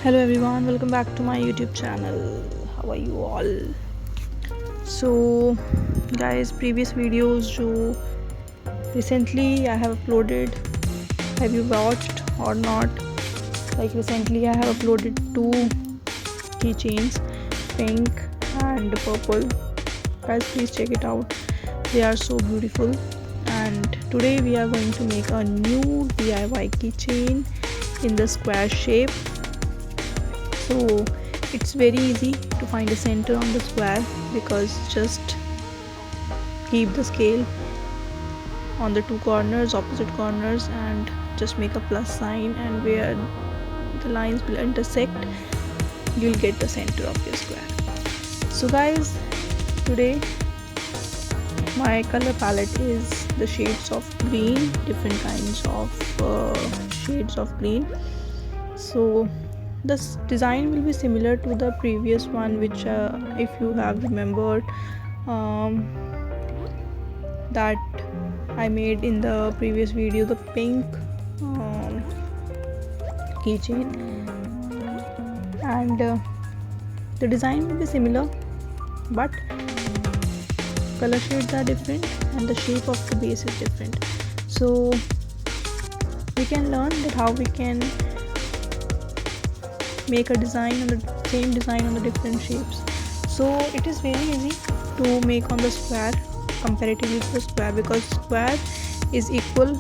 Hello everyone, welcome back to my YouTube channel. How are you all? So guys, previous videos जो recently I have uploaded, have you watched or not? Like recently I have uploaded two keychains, pink and purple. Guys, please check it out, they are so beautiful. And today we are going to make a new DIY keychain in the square shape. So it's very easy to find a center on the square, because just keep the scale on the two corners, opposite corners, and just make a plus sign, and where the lines will intersect you'll get the center of your square. So guys, today my color palette is the shades of green, different kinds of shades of green. So this design will be similar to the previous one, which if you have remembered, that I made in the previous video, the pink keychain, and the design will be similar, but color shades are different and the shape of the base is different. So we can learn that how we can make a design on the same design on the different shapes. So it is very easy to make on the square comparatively to the square, because square is equal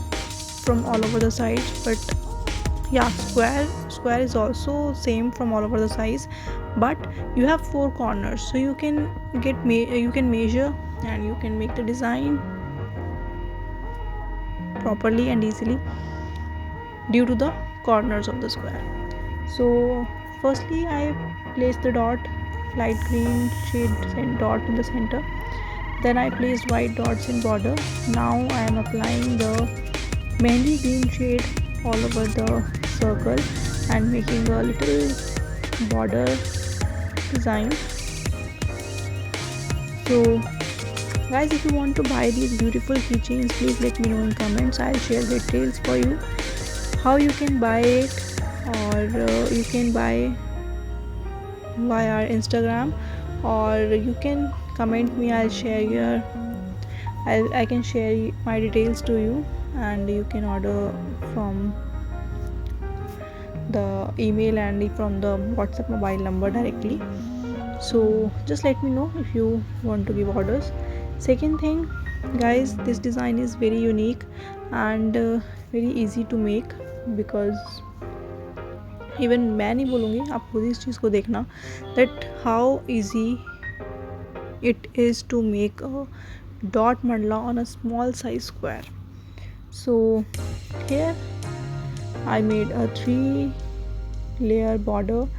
from all over the sides, but yeah, square is also same from all over the sides, but you have four corners, so you can measure and you can make the design properly and easily due to the corners of the square. So firstly I placed the dot, light green shade dot in the center, then I placed white dots in border. Now I am applying the mehndi green shade all over the circle and making a little border design. So guys, if you want to buy these beautiful keychains, please let me know in comments. I'll share details for you how you can buy it, or you can buy via Instagram, or you can comment me. I'll share I can share my details to you, and you can order from the email and from the WhatsApp mobile number directly. So just let me know if you want to give orders. Second thing guys, this design is very unique and very easy to make, because even मैं नहीं बोलूँगी, आप खुद इस चीज़ को देखना that how easy it is to make a dot mandala on a small size square. So here I made a 3-layer border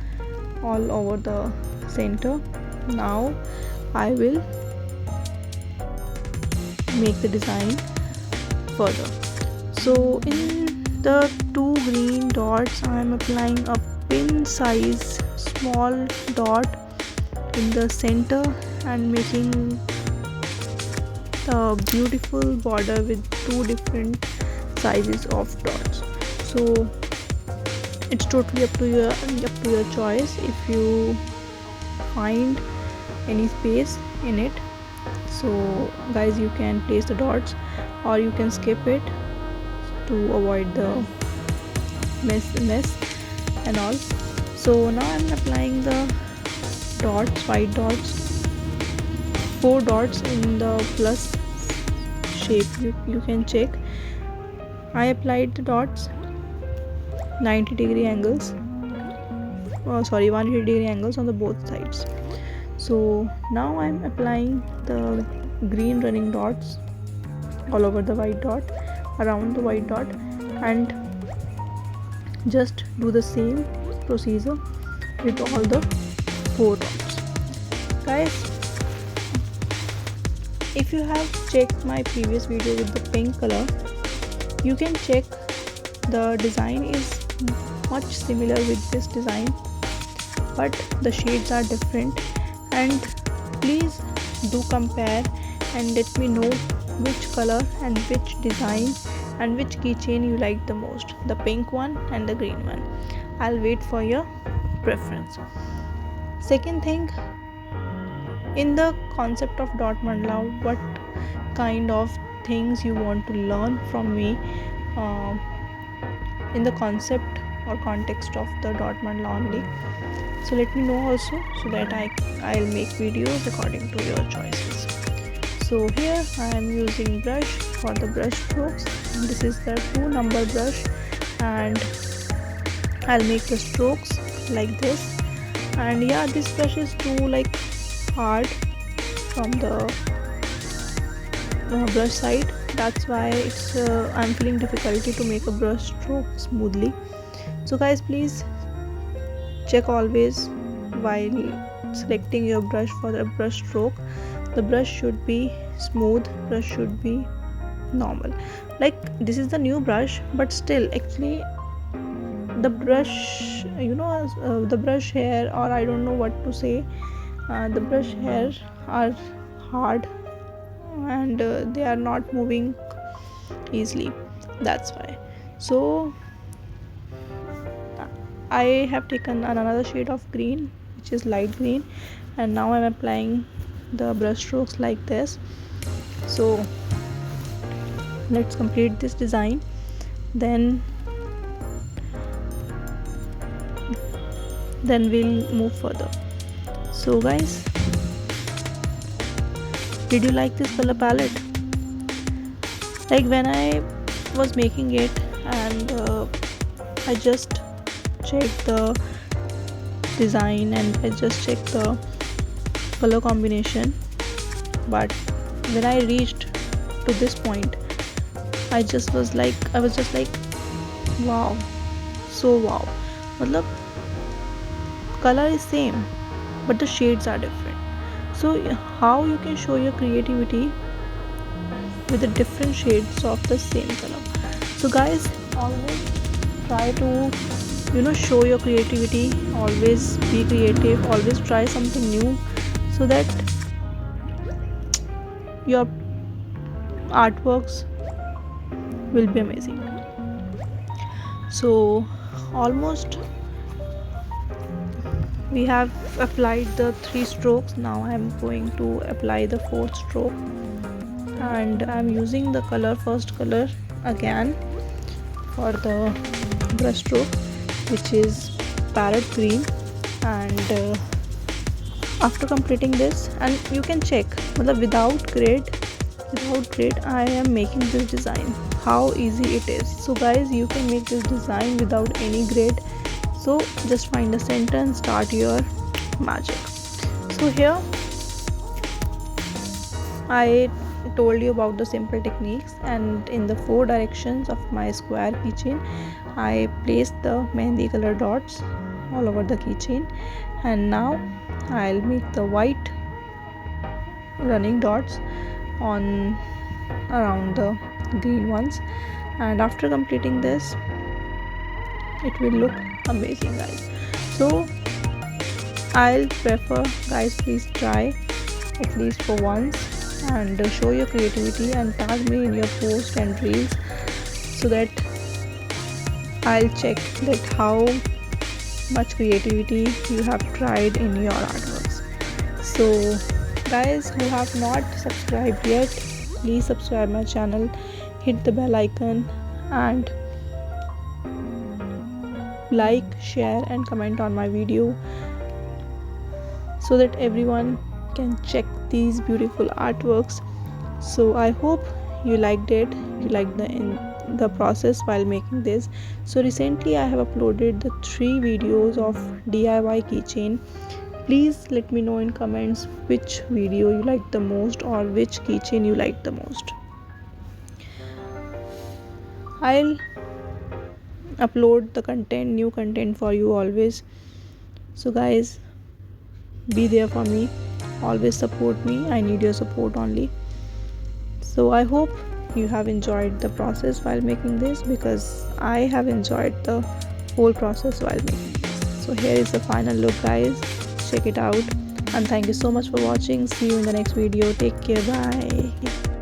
all over the center. Now I will make the design further. So in the two green dots I am applying a pin size small dot in the center and making the beautiful border with two different sizes of dots. So it's totally up to your choice if you find any space in it. So guys, you can place the dots or you can skip it to avoid the mess and all. So now I'm applying the dots, white dots, 4 dots in the plus shape. You can check. I applied the dots 90-degree angles, 180-degree angles on the both sides. So now I'm applying the green running dots all over the white dot, around the white dot, and just do the same procedure with all the 4 dots. Guys, if you have checked my previous video with the pink color, you can check the design is much similar with this design, but the shades are different. And please do compare and let me know which color and which design and which keychain you like the most, the pink one and the green one. I'll wait for your preference. Second thing, in the concept of dot mandala, what kind of things you want to learn from me in the concept or context of the dot mandala only. So let me know also, so that I'll make videos according to your choices. So here I am using brush for the brush strokes. This is the 2 number brush, and I'll make the strokes like this. And yeah, this brush is too like hard from the brush side, that's why it's I'm feeling difficulty to make a brush stroke smoothly. So guys, please check always while selecting your brush for the brush stroke, the brush should be smooth, brush should be normal. Like this is the new brush, but still actually the brush, the brush hair, or I don't know what to say, the brush hair are hard, and they are not moving easily, that's why. So I have taken another shade of green, which is light green, and now I'm applying the brush strokes like this. So let's complete this design, then we'll move further. So guys, did you like this color palette? Like when I was making it, and I just checked the design and I just checked the color combination, but when I reached to this point, I was just like wow, so wow. Matlab, color is same but the shades are different. So how you can show your creativity with the different shades of the same color? So guys, always try to show your creativity, always be creative, always try something new, so that your artworks will be amazing. So almost we have applied the 3 strokes. Now I am going to apply the 4th stroke, and I am using the first color again for the brush stroke, which is parrot green. And after completing this, and you can check without grid I am making this design, how easy it is. So guys, you can make this design without any grid. So just find a center and start your magic. So here I told you about the simple techniques, and in the 4 directions of my square keychain I placed the mehndi color dots all over the keychain, and now I'll make the white running dots on around the green ones. And after completing this, it will look amazing, guys. So I'll prefer, guys, please try at least for once and show your creativity and tag me in your post and reels, so that I'll check that how much creativity you have tried in your artworks. So guys who have not subscribed yet, please subscribe my channel, hit the bell icon, and like, share and comment on my video, so that everyone can check these beautiful artworks. So I hope you liked it, you liked the process while making this. So recently I have uploaded the 3 videos of DIY keychain. Please let me know in comments which video you liked the most, or which keychain you liked the most. I'll upload the new content for you always. So guys, be there for me, always support me, I need your support only. So I hope you have enjoyed the process while making this, because I have enjoyed the whole process while making this. So here is the final look, guys. Check it out, and thank you so much for watching. See you in the next video. Take care. Bye.